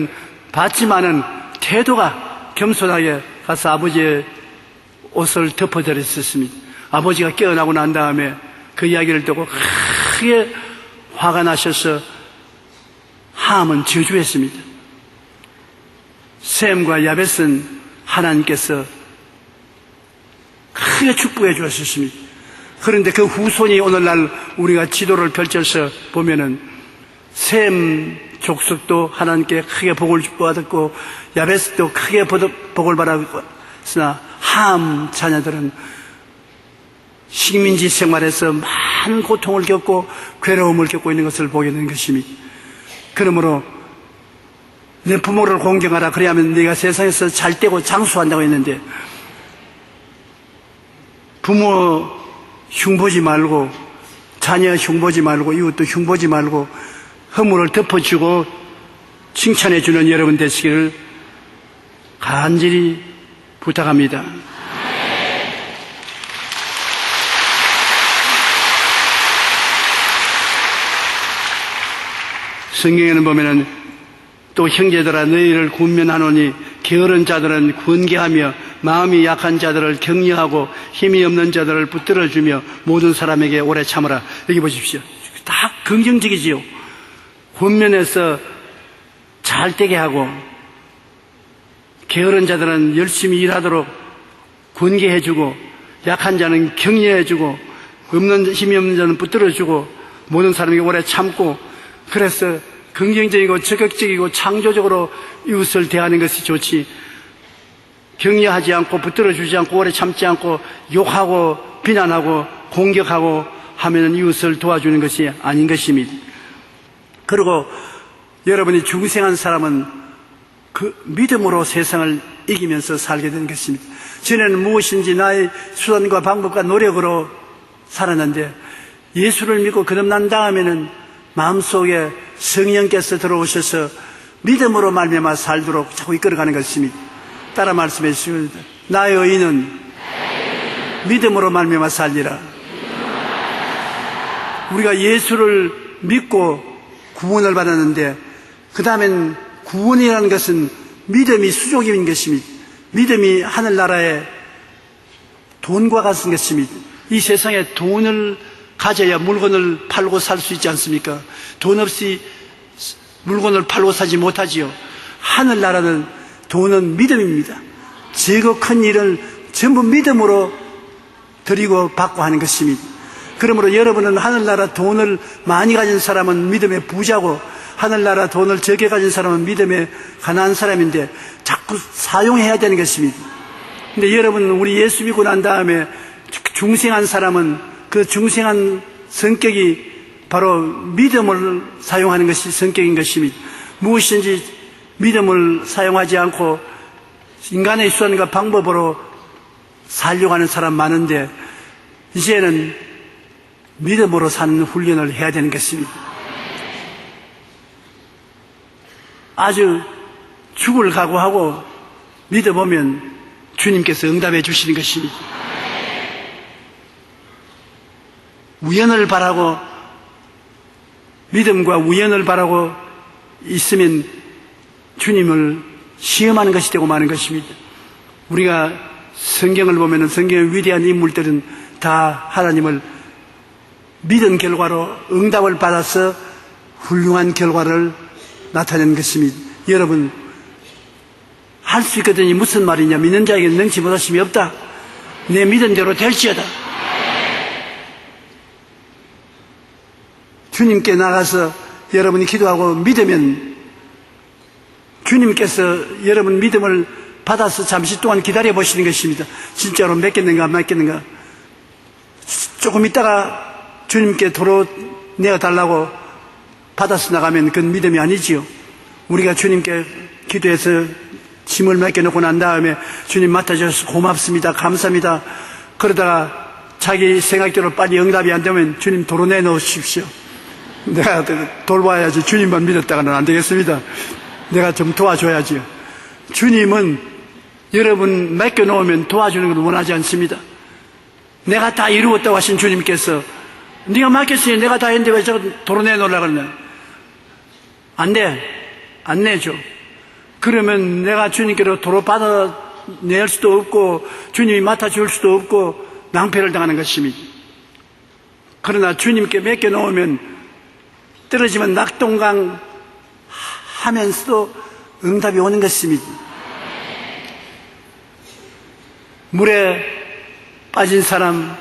봤지만은 태도가 겸손하게 가서 아버지의 옷을 덮어드렸었습니다. 아버지가 깨어나고 난 다음에 그 이야기를 듣고 크게 화가 나셔서 함은 저주했습니다. 셈과 야벳은 하나님께서 크게 축복해 주었습니다. 그런데 그 후손이 오늘날 우리가 지도를 펼쳐서 보면은 셈 족속도 하나님께 크게 복을 받았고 야벳도 크게 복을 받았으나 함 자녀들은 식민지 생활에서 많은 고통을 겪고 괴로움을 겪고 있는 것을 보게 되는 것입니다. 그러므로 내 부모를 공경하라 그래야면 네가 세상에서 잘 되고 장수한다고 했는데 부모 흉보지 말고 자녀 흉보지 말고 이웃도 흉보지 말고 허물을 덮어주고 칭찬해주는 여러분 되시기를 간절히 부탁합니다. 성경에는 보면은 또 형제들아 너희를 군면하노니 게으른 자들은 권계하며 마음이 약한 자들을 격려하고 힘이 없는 자들을 붙들어주며 모든 사람에게 오래 참으라. 여기 보십시오. 다 긍정적이지요. 권면에서 잘 되게 하고 게으른 자들은 열심히 일하도록 권계해주고 약한 자는 격려해주고 힘이 없는 자는 붙들어주고 모든 사람에게 오래 참고 그래서 긍정적이고 적극적이고 창조적으로 이웃을 대하는 것이 좋지 격려하지 않고 붙들어주지 않고 오래 참지 않고 욕하고 비난하고 공격하고 하면 이웃을 도와주는 것이 아닌 것입니다. 그리고 여러분이 중생한 사람은 그 믿음으로 세상을 이기면서 살게 되는 것입니다. 전에는 무엇인지 나의 수단과 방법과 노력으로 살았는데 예수를 믿고 거듭난 다음에는 마음속에 성령께서 들어오셔서 믿음으로 말미암아 살도록 자꾸 이끌어가는 것입니다. 따라 말씀해 주시면 나의 의인은 믿음으로 말미암아 살리라. 우리가 예수를 믿고 구원을 받았는데 그 다음엔 구원이라는 것은 믿음이 수족인 것입니다. 믿음이 하늘나라의 돈과 같은 것입니다. 이 세상에 돈을 가져야 물건을 팔고 살 수 있지 않습니까? 돈 없이 물건을 팔고 사지 못하지요. 하늘나라는 돈은 믿음입니다. 적고 큰 일을 전부 믿음으로 드리고 받고 하는 것입니다. 그러므로 여러분은 하늘나라 돈을 많이 가진 사람은 믿음의 부자고 하늘나라 돈을 적게 가진 사람은 믿음의 가난한 사람인데 자꾸 사용해야 되는 것입니다. 근데 여러분 우리 예수 믿고 난 다음에 중생한 사람은 그 중생한 성격이 바로 믿음을 사용하는 것이 성격인 것입니다. 무엇인지 믿음을 사용하지 않고 인간의 수단과 방법으로 살려고 하는 사람 많은데 이제는 믿음으로 사는 훈련을 해야 되는 것입니다. 아주 죽을 각오하고 믿어보면 주님께서 응답해 주시는 것입니다. 우연을 바라고 믿음과 우연을 바라고 있으면 주님을 시험하는 것이 되고 마는 것입니다. 우리가 성경을 보면 성경의 위대한 인물들은 다 하나님을 믿은 결과로 응답을 받아서 훌륭한 결과를 나타낸 것입니다. 여러분 할 수 있거든요. 무슨 말이냐. 믿는 자에게 능치 못하심이 없다. 내 믿은 대로 될지어다. 주님께 나가서 여러분이 기도하고 믿으면 주님께서 여러분 믿음을 받아서 잠시 동안 기다려 보시는 것입니다. 진짜로 맡겼는가 안 맡겼는가. 조금 있다가 주님께 도로 내어달라고 받아서 나가면 그건 믿음이 아니지요. 우리가 주님께 기도해서 짐을 맡겨놓고 난 다음에 주님 맡아주셔서 고맙습니다, 감사합니다, 그러다가 자기 생각대로 빨리 응답이 안 되면 주님 도로 내놓으십시오. 내가 돌봐야지. 주님만 믿었다가는 안 되겠습니다. 내가 좀 도와줘야지요. 주님은 여러분 맡겨놓으면 도와주는 걸 원하지 않습니다. 내가 다 이루었다고 하신 주님께서 네가 맡겼으니 내가 다 했는데 왜 저거 도로 내놓으려고 그러냐. 안 돼. 안 내죠. 그러면 내가 주님께로 도로 받아낼 수도 없고 주님이 맡아줄 수도 없고 낭패를 당하는 것입니다. 그러나 주님께 맡겨놓으면 떨어지면 낙동강 하면서도 응답이 오는 것입니다. 물에 빠진 사람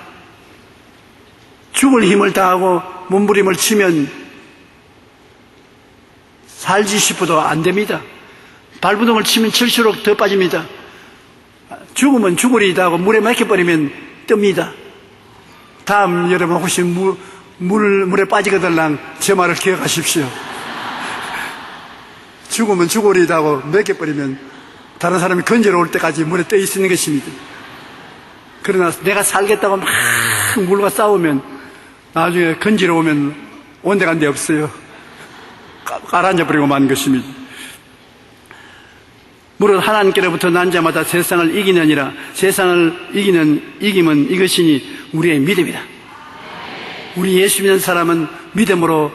죽을 힘을 다하고 몸부림을 치면 살지 싶어도 안 됩니다. 발부동을 치면 칠수록 더 빠집니다. 죽으면 죽으리다 하고 물에 막혀버리면 뜹니다. 다음 여러분 혹시 물에 빠지거들랑 제 말을 기억하십시오. 죽으면 죽으리다 하고 막혀버리면 다른 사람이 건지러 올 때까지 물에 떠 있는 것입니다. 그러나 내가 살겠다고 막 물과 싸우면 나중에 건지러 오면 온데간데 없어요. 가라앉아버리고 마는 것입니다. 물은 하나님께로부터 난 자마다 세상을 이기느니라. 세상을 이김은 이것이니 우리의 믿음이다. 우리 예수 믿는 사람은 믿음으로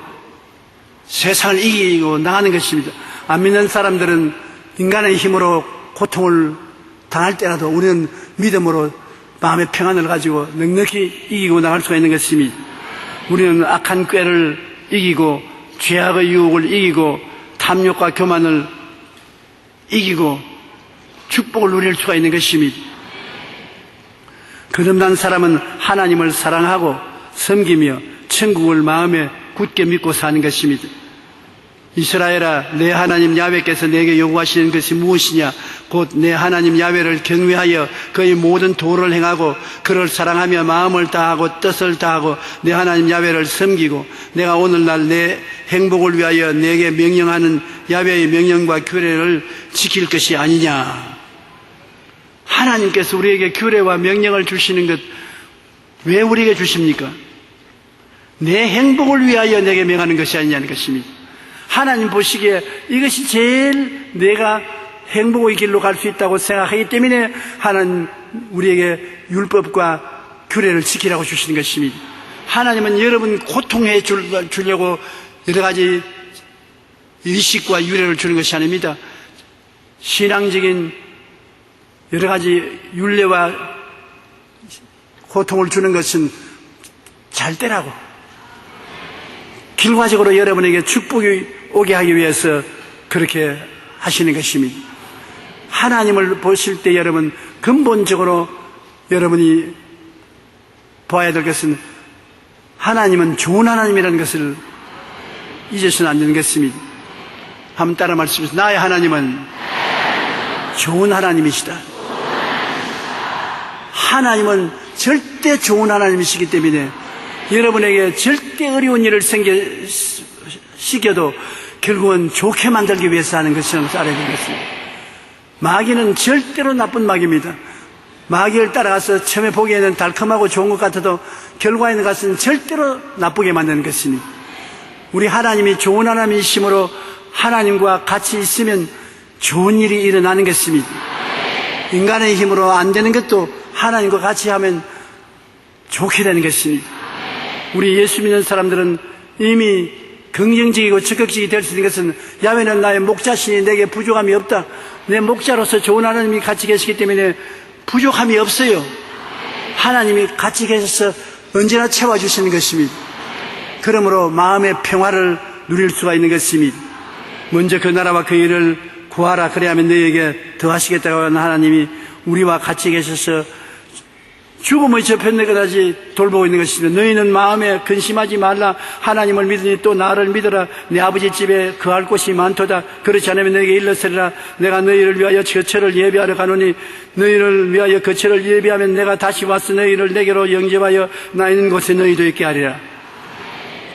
세상을 이기고 나가는 것입니다. 안 믿는 사람들은 인간의 힘으로 고통을 당할 때라도 우리는 믿음으로 마음의 평안을 가지고 넉넉히 이기고 나갈 수가 있는 것입니다. 우리는 악한 꾀를 이기고 죄악의 유혹을 이기고 탐욕과 교만을 이기고 축복을 누릴 수가 있는 것입니다. 거듭난 사람은 하나님을 사랑하고 섬기며 천국을 마음에 굳게 믿고 사는 것입니다. 이스라엘아, 내 하나님 야훼께서 내게 요구하시는 것이 무엇이냐? 곧 내 하나님 야훼를 경외하여 그의 모든 도를 행하고 그를 사랑하며 마음을 다하고 뜻을 다하고 내 하나님 야훼를 섬기고 내가 오늘날 내 행복을 위하여 내게 명령하는 야훼의 명령과 규례를 지킬 것이 아니냐. 하나님께서 우리에게 규례와 명령을 주시는 것 왜 우리에게 주십니까? 내 행복을 위하여 내게 명하는 것이 아니냐는 것입니다. 하나님 보시기에 이것이 제일 내가 행복의 길로 갈 수 있다고 생각하기 때문에 하나님 우리에게 율법과 규례를 지키라고 주시는 것입니다. 하나님은 여러분 고통해 주려고 여러 가지 의식과 유례를 주는 것이 아닙니다. 신앙적인 여러 가지 율례와 고통을 주는 것은 잘 되라고, 결과적으로 여러분에게 축복이 오게 하기 위해서 그렇게 하시는 것입니다. 하나님을 보실 때 여러분 근본적으로 여러분이 봐야 될 것은 하나님은 좋은 하나님이라는 것을 잊어서는 안 되는 것입니다. 한번 따라 말씀하세요. 나의 하나님은 좋은 하나님이시다. 하나님은 절대 좋은 하나님이시기 때문에 여러분에게 절대 어려운 일을 시켜도 결국은 좋게 만들기 위해서 하는 것이라는 것을 알아야 되겠습니다. 마귀는 절대로 나쁜 마귀입니다. 마귀를 따라가서 처음에 보기에는 달콤하고 좋은 것 같아도 결과에는 가서는 절대로 나쁘게 만드는 것입니다. 우리 하나님이 좋은 하나님이심으로 하나님과 같이 있으면 좋은 일이 일어나는 것입니다. 인간의 힘으로 안 되는 것도 하나님과 같이 하면 좋게 되는 것입니다. 우리 예수 믿는 사람들은 이미 긍정적이고 적극적이 될 수 있는 것은 야훼는 나의 목자시니 내게 부족함이 없다. 내 목자로서 좋은 하나님이 같이 계시기 때문에 부족함이 없어요. 하나님이 같이 계셔서 언제나 채워주시는 것입니다. 그러므로 마음의 평화를 누릴 수가 있는 것입니다. 먼저 그 나라와 그 일을 구하라. 그래야만 너희에게 더하시겠다고 하는 하나님이 우리와 같이 계셔서 죽음의 저편에까지 돌보고 있는 것입니다. 너희는 마음에 근심하지 말라. 하나님을 믿으니 또 나를 믿어라. 내 아버지 집에 거할 곳이 많도다. 그렇지 않으면 내게 일러서리라. 내가 너희를 위하여 거처를 예비하러 가노니 너희를 위하여 거처를 예비하면 내가 다시 와서 너희를 내게로 영접하여 나 있는 곳에 너희도 있게 하리라.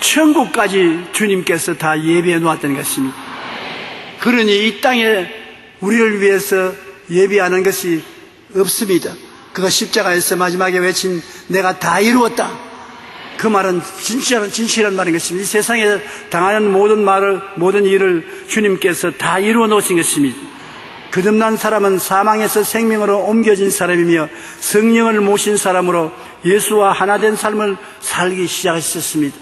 천국까지 주님께서 다 예비해 놓았다는 것입니다. 그러니 이 땅에 우리를 위해서 예비하는 것이 없습니다. 그가 십자가에서 마지막에 외친 내가 다 이루었다. 그 말은 진실한 말인 것입니다. 이 세상에 당하는 모든 일을 주님께서 다 이루어 놓으신 것입니다. 거듭난 사람은 사망에서 생명으로 옮겨진 사람이며 성령을 모신 사람으로 예수와 하나 된 삶을 살기 시작하셨습니다.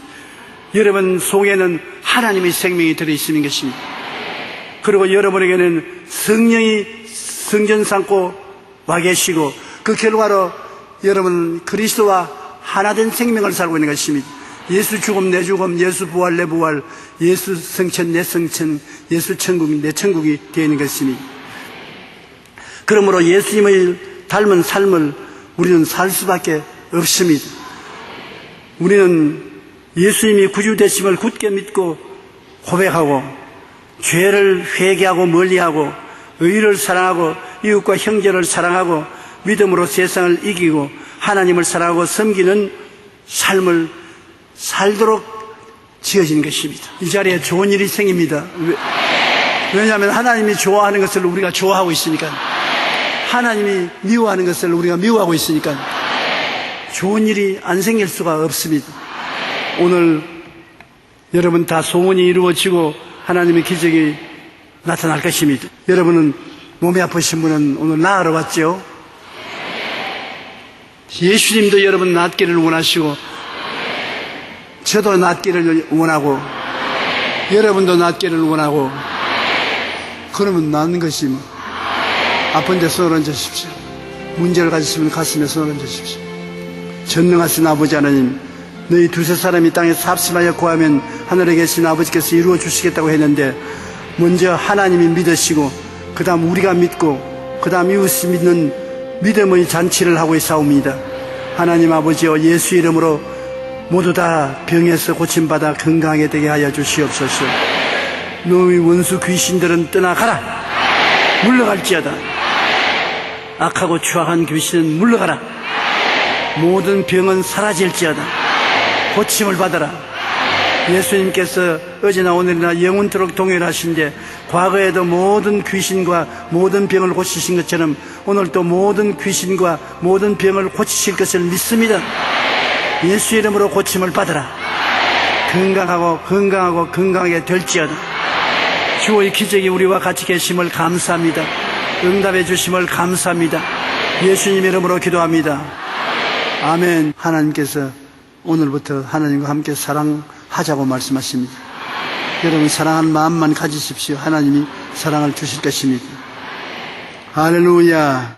여러분 속에는 하나님의 생명이 들어있는 것입니다. 그리고 여러분에게는 성령이 성전 삼고 와 계시고 그 결과로 여러분은 그리스도와 하나 된 생명을 살고 있는 것입니다. 예수 죽음 내 죽음, 예수 부활 내 부활, 예수 성천 내 성천, 예수 천국 내 천국이 되어 있는 것입니다. 그러므로 예수님을 닮은 삶을 우리는 살 수밖에 없습니다. 우리는 예수님이 구주 되심을 굳게 믿고 고백하고 죄를 회개하고 멀리하고 의를 사랑하고 이웃과 형제를 사랑하고 믿음으로 세상을 이기고 하나님을 사랑하고 섬기는 삶을 살도록 지어진 것입니다. 이 자리에 좋은 일이 생깁니다. 왜냐하면 하나님이 좋아하는 것을 우리가 좋아하고 있으니까, 하나님이 미워하는 것을 우리가 미워하고 있으니까 좋은 일이 안 생길 수가 없습니다. 오늘 여러분 다 소원이 이루어지고 하나님의 기적이 나타날 것입니다. 여러분은 몸이 아프신 분은 오늘 나으러 왔죠? 예수님도 여러분 낫기를 원하시고 저도 낫기를 원하고 여러분도 낫기를 원하고 그러면 낫는 것이 뭐. 아픈 데 손을 얹으십시오. 문제를 가지시면 가슴에 손을 얹으십시오. 전능하신 아버지 하나님, 너희 두세 사람이 땅에서 합심하여 구하면 하늘에 계신 아버지께서 이루어 주시겠다고 했는데 먼저 하나님이 믿으시고 그 다음 우리가 믿고 그 다음 이웃이 믿는 믿음의 잔치를 하고 있사옵니다. 하나님 아버지여, 예수 이름으로 모두 다 병에서 고침받아 건강하게 되게 하여 주시옵소서. 너희 원수 귀신들은 떠나가라. 물러갈지어다. 악하고 추악한 귀신은 물러가라. 모든 병은 사라질지어다. 고침을 받아라. 예수님께서 어제나 오늘이나 영원토록 동일하신데 과거에도 모든 귀신과 모든 병을 고치신 것처럼 오늘도 모든 귀신과 모든 병을 고치실 것을 믿습니다. 예수 이름으로 고침을 받아라. 건강하고 건강하게 될지어다. 주의 기적이 우리와 같이 계심을 감사합니다. 응답해 주심을 감사합니다. 예수님 이름으로 기도합니다. 아멘. 하나님께서 오늘부터 하나님과 함께 사랑하자고 말씀하십니다. 여러분 사랑하는 마음만 가지십시오. 하나님이 사랑을 주실 것입니다. 할렐루야.